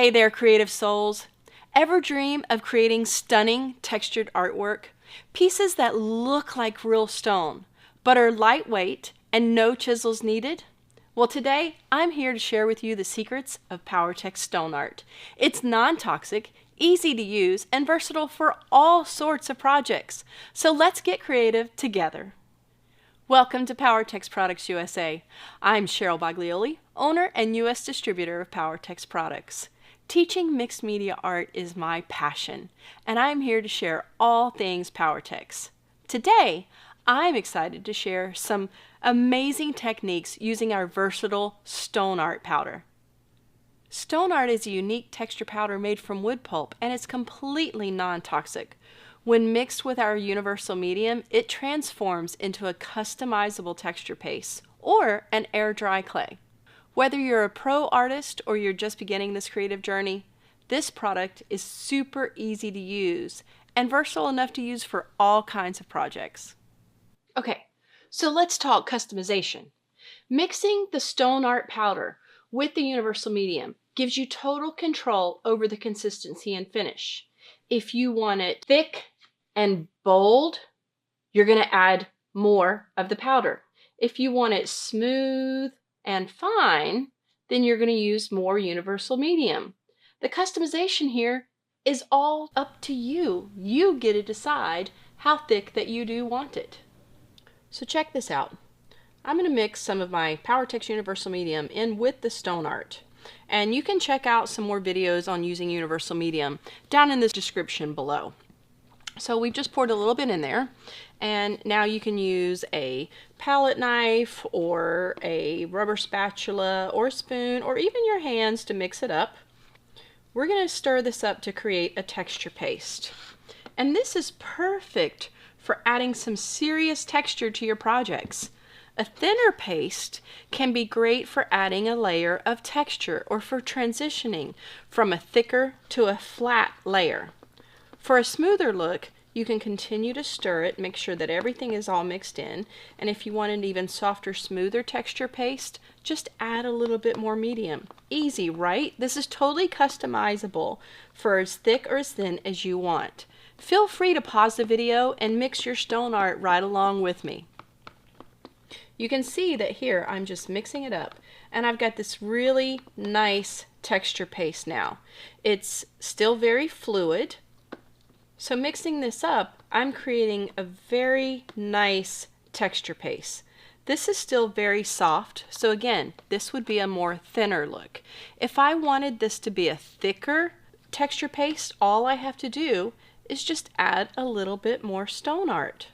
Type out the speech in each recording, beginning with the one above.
Hey there, creative souls. Ever dream of creating stunning textured artwork? Pieces that look like real stone, but are lightweight and no chisels needed? Well, today I'm here to share with you the secrets of Powertex Stone Art. It's non-toxic, easy to use, and versatile for all sorts of projects. So let's get creative together. Welcome to Powertex Products USA. I'm Cheryl Baglioli, owner and U.S. distributor of Powertex Products. Teaching mixed media art is my passion, and I'm here to share all things Powertex. Today, I'm excited to share some amazing techniques using our versatile stone art powder. Stone art is a unique texture powder made from wood pulp, and it's completely non-toxic. When mixed with our universal medium, it transforms into a customizable texture paste or an air-dry clay. Whether you're a pro artist or you're just beginning this creative journey, this product is super easy to use and versatile enough to use for all kinds of projects. Okay, so let's talk customization. Mixing the stone art powder with the universal medium gives you total control over the consistency and finish. If you want it thick and bold, you're going to add more of the powder. If you want it smooth and fine, then you're going to use more universal medium. The customization here is all up to you. You get to decide how thick that you do want it. So check this out. I'm going to mix some of my Powertex Universal Medium in with the stone art. And you can check out some more videos on using universal medium down in the description below. So we've just poured a little bit in there, and now you can use a palette knife or a rubber spatula or spoon or even your hands to mix it up. We're going to stir this up to create a texture paste. And this is perfect for adding some serious texture to your projects. A thinner paste can be great for adding a layer of texture or for transitioning from a thicker to a flat layer. For a smoother look, you can continue to stir it, make sure that everything is all mixed in, and if you want an even softer, smoother texture paste, just add a little bit more medium. Easy, right? This is totally customizable for as thick or as thin as you want. Feel free to pause the video and mix your stone art right along with me. You can see that here I'm just mixing it up, and I've got this really nice texture paste now. It's still very fluid. So mixing this up, I'm creating a very nice texture paste. This is still very soft, so again, this would be a more thinner look. If I wanted this to be a thicker texture paste, all I have to do is just add a little bit more stone art.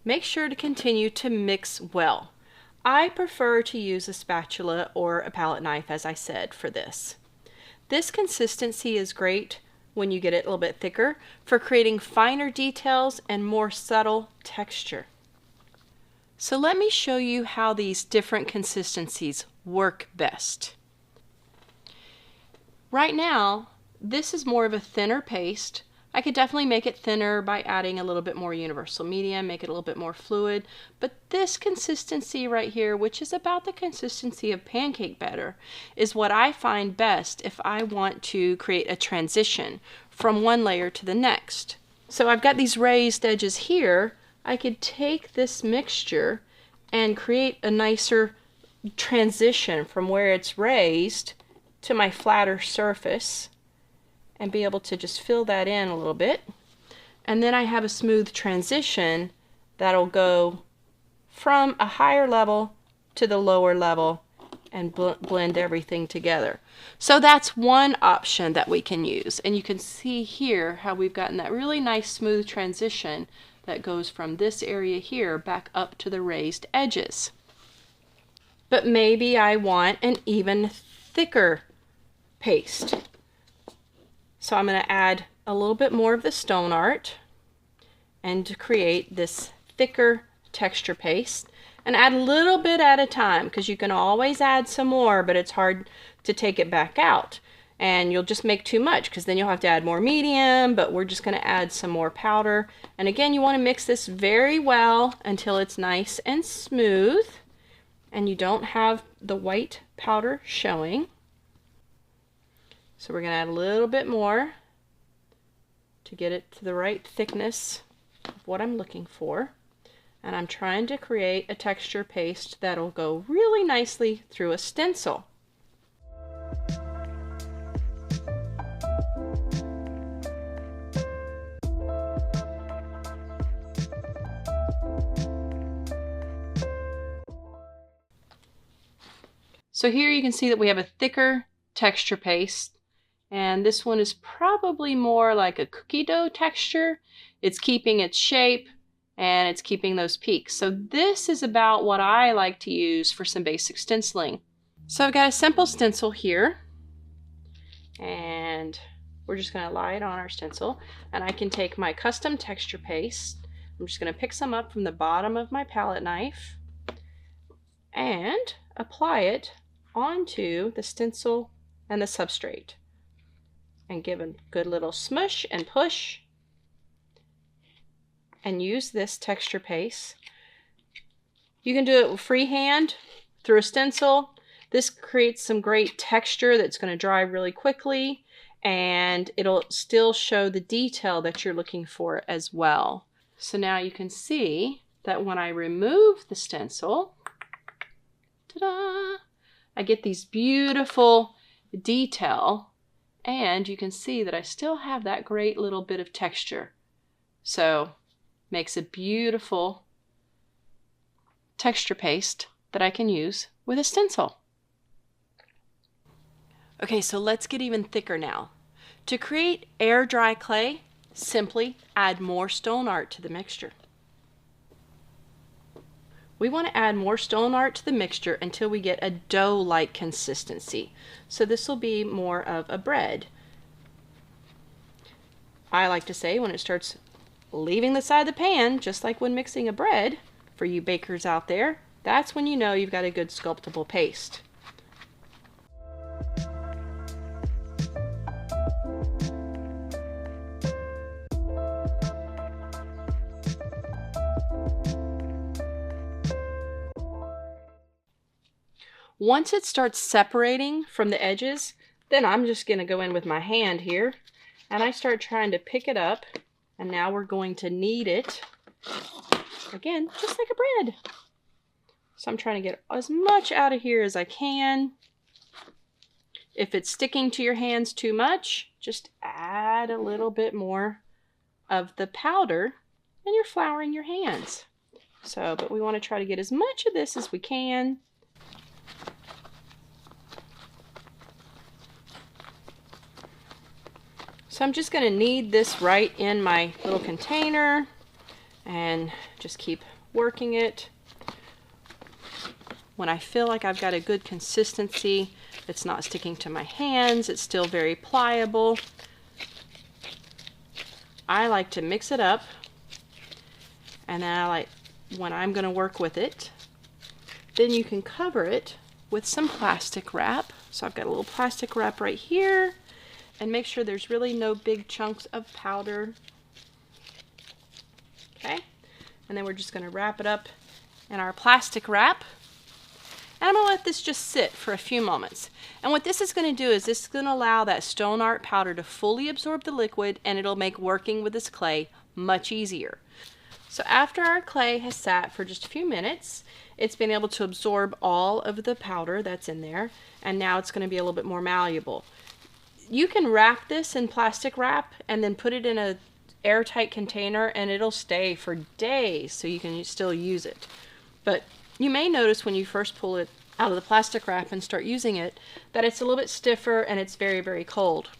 Make sure to continue to mix well. I prefer to use a spatula or a palette knife, as I said, for this. This consistency is great when you get it a little bit thicker for creating finer details and more subtle texture. So let me show you how these different consistencies work best. Right now, this is more of a thinner paste. I could definitely make it thinner by adding a little bit more universal medium, make it a little bit more fluid, but this consistency right here, which is about the consistency of pancake batter, is what I find best if I want to create a transition from one layer to the next. So I've got these raised edges here. I could take this mixture and create a nicer transition from where it's raised to my flatter surface, and be able to just fill that in a little bit. And then I have a smooth transition that'll go from a higher level to the lower level and blend everything together. So that's one option that we can use. And you can see here how we've gotten that really nice smooth transition that goes from this area here back up to the raised edges. But maybe I want an even thicker paste. So I'm going to add a little bit more of the stone art and to create this thicker texture paste, and add a little bit at a time, because you can always add some more, but it's hard to take it back out and you'll just make too much, because then you'll have to add more medium. But we're just going to add some more powder, and again, you want to mix this very well until it's nice and smooth and you don't have the white powder showing. So we're going to add a little bit more to get it to the right thickness of what I'm looking for. And I'm trying to create a texture paste that'll go really nicely through a stencil. So here you can see that we have a thicker texture paste, and this one is probably more like a cookie dough texture. It's keeping its shape and it's keeping those peaks. So this is about what I like to use for some basic stenciling. So I've got a simple stencil here, and we're just going to lie it on our stencil, and I can take my custom texture paste. I'm just going to pick some up from the bottom of my palette knife and apply it onto the stencil and the substrate, and give a good little smush and push, and use this texture paste. You can do it freehand through a stencil. This creates some great texture that's going to dry really quickly, and it'll still show the detail that you're looking for as well. So now you can see that when I remove the stencil, ta-da, I get these beautiful detail, and you can see that I still have that great little bit of texture. So makes a beautiful texture paste that I can use with a stencil. Okay, so let's get even thicker now. To create air dry clay, simply add more stone art to the mixture. We want to add more stone art to the mixture until we get a dough-like consistency. So this will be more of a bread. I like to say when it starts leaving the side of the pan, just like when mixing a bread, for you bakers out there, that's when you know you've got a good sculptable paste. Once it starts separating from the edges, then I'm just going to go in with my hand here, and I start trying to pick it up, and now we're going to knead it, again, just like a bread. So I'm trying to get as much out of here as I can. If it's sticking to your hands too much, just add a little bit more of the powder, and you're flouring your hands. So, but we want to try to get as much of this as we can. So I'm just going to knead this right in my little container and just keep working it. When I feel like I've got a good consistency, it's not sticking to my hands, it's still very pliable, I like to mix it up, and then I like, when I'm going to work with it, then you can cover it with some plastic wrap. So I've got a little plastic wrap right here, and make sure there's really no big chunks of powder. Okay, and then we're just going to wrap it up in our plastic wrap, and I'm going to let this just sit for a few moments. And what this is going to do is this is going to allow that stone art powder to fully absorb the liquid, and it'll make working with this clay much easier. So after our clay has sat for just a few minutes, it's been able to absorb all of the powder that's in there, and now it's going to be a little bit more malleable. You can wrap this in plastic wrap and then put it in a airtight container, and it'll stay for days, so you can still use it. But you may notice when you first pull it out of the plastic wrap and start using it that it's a little bit stiffer and it's very, very cold.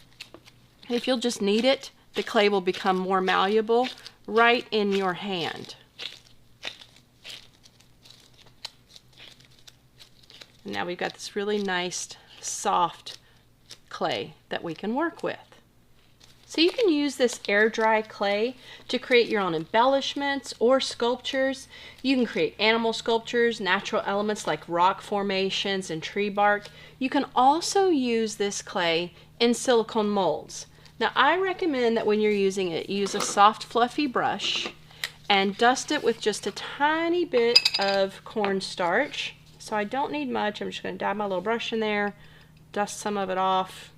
If you'll just knead it, the clay will become more malleable right in your hand. And now we've got this really nice, soft clay that we can work with. So you can use this air dry clay to create your own embellishments or sculptures. You can create animal sculptures, natural elements like rock formations and tree bark. You can also use this clay in silicone molds. Now I recommend that when you're using it, use a soft fluffy brush and dust it with just a tiny bit of cornstarch. So I don't need much. I'm just going to dab my little brush in there, dust some of it off.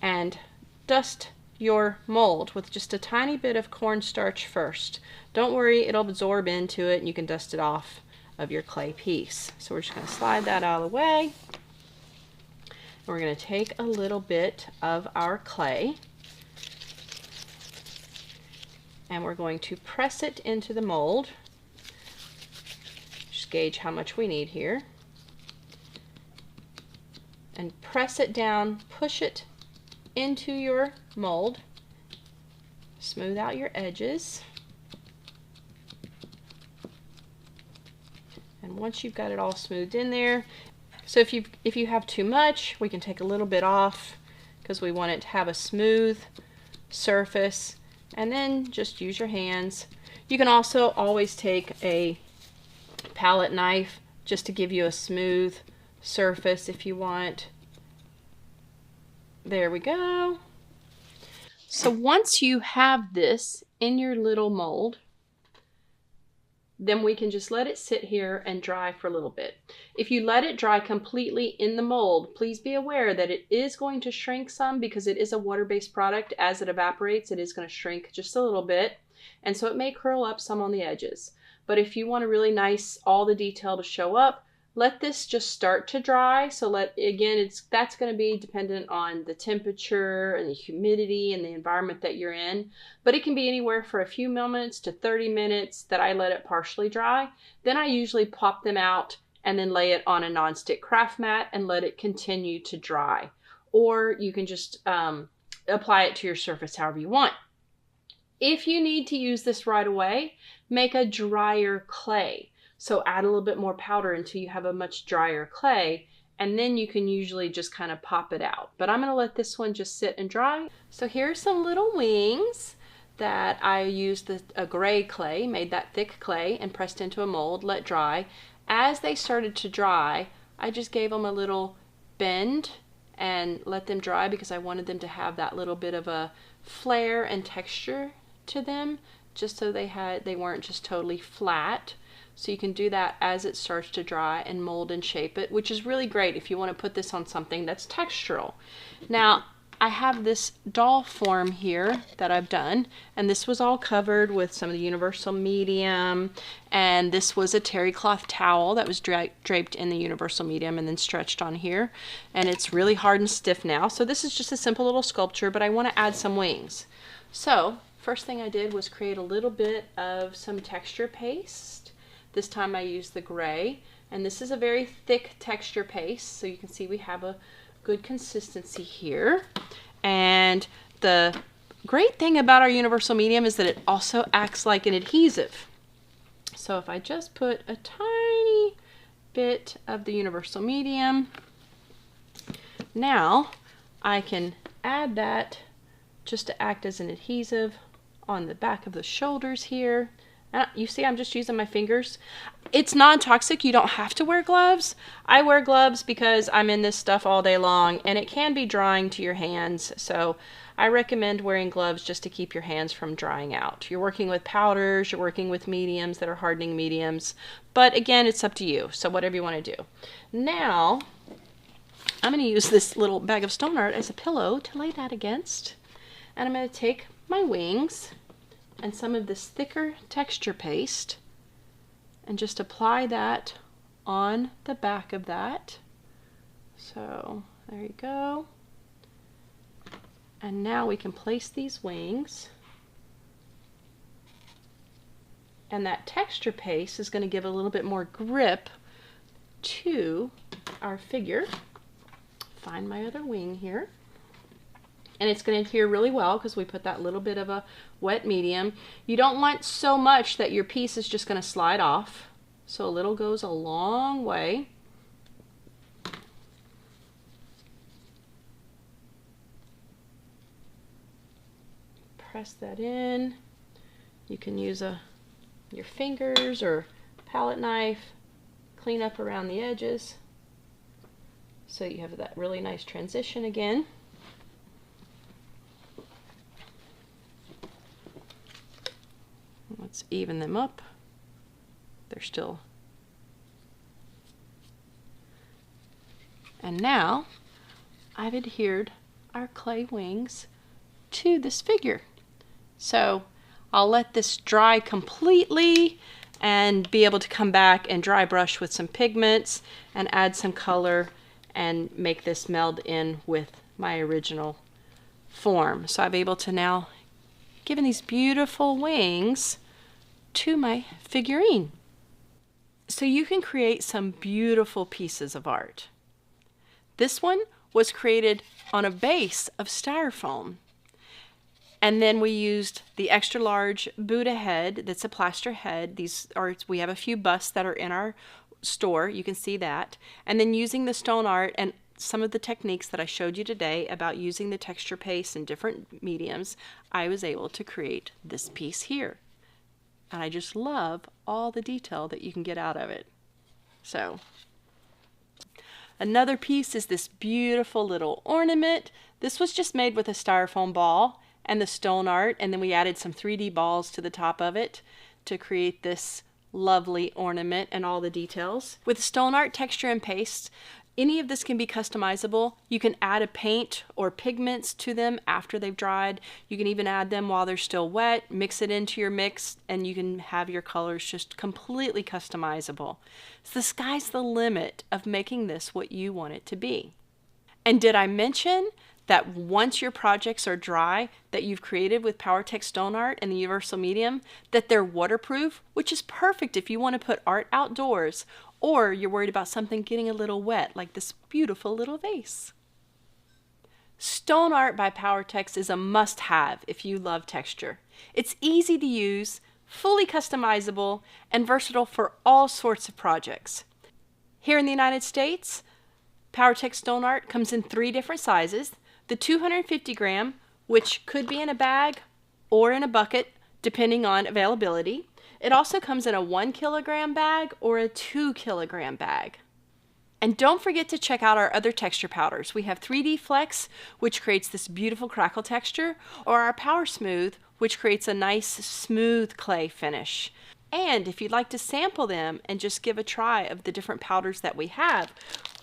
and dust your mold with just a tiny bit of cornstarch first. Don't worry, it'll absorb into it and you can dust it off of your clay piece. So we're just going to slide that out of the way. And we're going to take a little bit of our clay and we're going to press it into the mold. Just gauge how much we need here. And press it down, push it into your mold. Smooth out your edges. And once you've got it all smoothed in there, so if you have too much, we can take a little bit off because we want it to have a smooth surface, and then just use your hands. You can also always take a palette knife just to give you a smooth surface if you want. There we go. So once you have this in your little mold, then we can just let it sit here and dry for a little bit. If you let it dry completely in the mold, please be aware that it is going to shrink some because it is a water-based product. As it evaporates, it is going to shrink just a little bit, and so it may curl up some on the edges. But if you want a really nice, all the detail to show up, let this just start to dry. So that's going to be dependent on the temperature and the humidity and the environment that you're in. But it can be anywhere for a few moments to 30 minutes that I let it partially dry. Then I usually pop them out and then lay it on a nonstick craft mat and let it continue to dry. Or you can just apply it to your surface however you want. If you need to use this right away, make a drier clay. So add a little bit more powder until you have a much drier clay, and then you can usually just kind of pop it out. But I'm going to let this one just sit and dry. So here's some little wings that I used a gray clay, made that thick clay and pressed into a mold, let dry. As they started to dry, I just gave them a little bend and let them dry because I wanted them to have that little bit of a flare and texture to them, just so they weren't just totally flat. So you can do that as it starts to dry and mold and shape it, which is really great if you want to put this on something that's textural. Now, I have this doll form here that I've done, and this was all covered with some of the Universal Medium, and this was a terry cloth towel that was draped in the Universal Medium and then stretched on here, and it's really hard and stiff now. So this is just a simple little sculpture, but I want to add some wings. So first thing I did was create a little bit of some texture paste. This time I used the gray, and this is a very thick texture paste, so you can see we have a good consistency here. And the great thing about our Universal Medium is that it also acts like an adhesive. So if I just put a tiny bit of the Universal Medium, now I can add that just to act as an adhesive on the back of the shoulders here. You see, I'm just using my fingers. It's non-toxic. You don't have to wear gloves. I wear gloves because I'm in this stuff all day long, and it can be drying to your hands. So I recommend wearing gloves just to keep your hands from drying out. You're working with powders, you're working with mediums that are hardening mediums. But again, it's up to you. So whatever you want to do. Now, I'm going to use this little bag of stone art as a pillow to lay that against. And I'm going to take my wings and some of this thicker texture paste and just apply that on the back of that. So there you go. And now we can place these wings, and that texture paste is going to give a little bit more grip to our figure. Find my other wing here. And it's going to adhere really well because we put that little bit of a wet medium. You don't want so much that your piece is just going to slide off. So a little goes a long way. Press that in. You can use your fingers or palette knife. Clean up around the edges so you have that really nice transition again. Let's even them up. They're still. And now I've adhered our clay wings to this figure. So I'll let this dry completely and be able to come back and dry brush with some pigments and add some color and make this meld in with my original form. So I'm able to now give these beautiful wings to my figurine. So you can create some beautiful pieces of art. This one was created on a base of styrofoam. And then we used the extra large Buddha head that's a plaster head. We have a few busts that are in our store. You can see that. And then using the stone art and some of the techniques that I showed you today about using the texture paste in different mediums, I was able to create this piece here. And I just love all the detail that you can get out of it. So another piece is this beautiful little ornament. This was just made with a styrofoam ball and the stone art, and then we added some 3D balls to the top of it to create this lovely ornament and all the details. With stone art texture and paste, any of this can be customizable. You can add a paint or pigments to them after they've dried. You can even add them while they're still wet, mix it into your mix, and you can have your colors just completely customizable. So the sky's the limit of making this what you want it to be. And did I mention that once your projects are dry that you've created with Powertex Stone Art and the Universal Medium, that they're waterproof, which is perfect if you want to put art outdoors or you're worried about something getting a little wet, like this beautiful little vase. Stone Art by Powertex is a must-have if you love texture. It's easy to use, fully customizable, and versatile for all sorts of projects. Here in the United States, Powertex Stone Art comes in 3 different sizes. The 250 gram, which could be in a bag or in a bucket, depending on availability. It also comes in a 1 kilogram bag or a 2 kilogram bag. And don't forget to check out our other texture powders. We have 3D Flex, which creates this beautiful crackle texture, or our Power Smooth, which creates a nice smooth clay finish. And if you'd like to sample them and just give a try of the different powders that we have,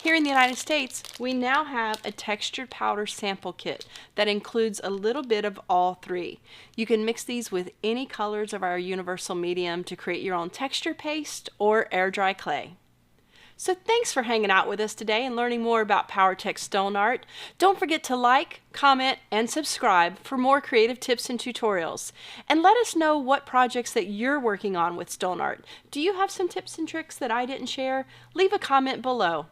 here in the United States, we now have a textured powder sample kit that includes a little bit of all 3. You can mix these with any colors of our Universal Medium to create your own texture paste or AirDry clay. So thanks for hanging out with us today and learning more about Powertex Stone Art. Don't forget to like, comment, and subscribe for more creative tips and tutorials. And let us know what projects that you're working on with Stone Art. Do you have some tips and tricks that I didn't share? Leave a comment below.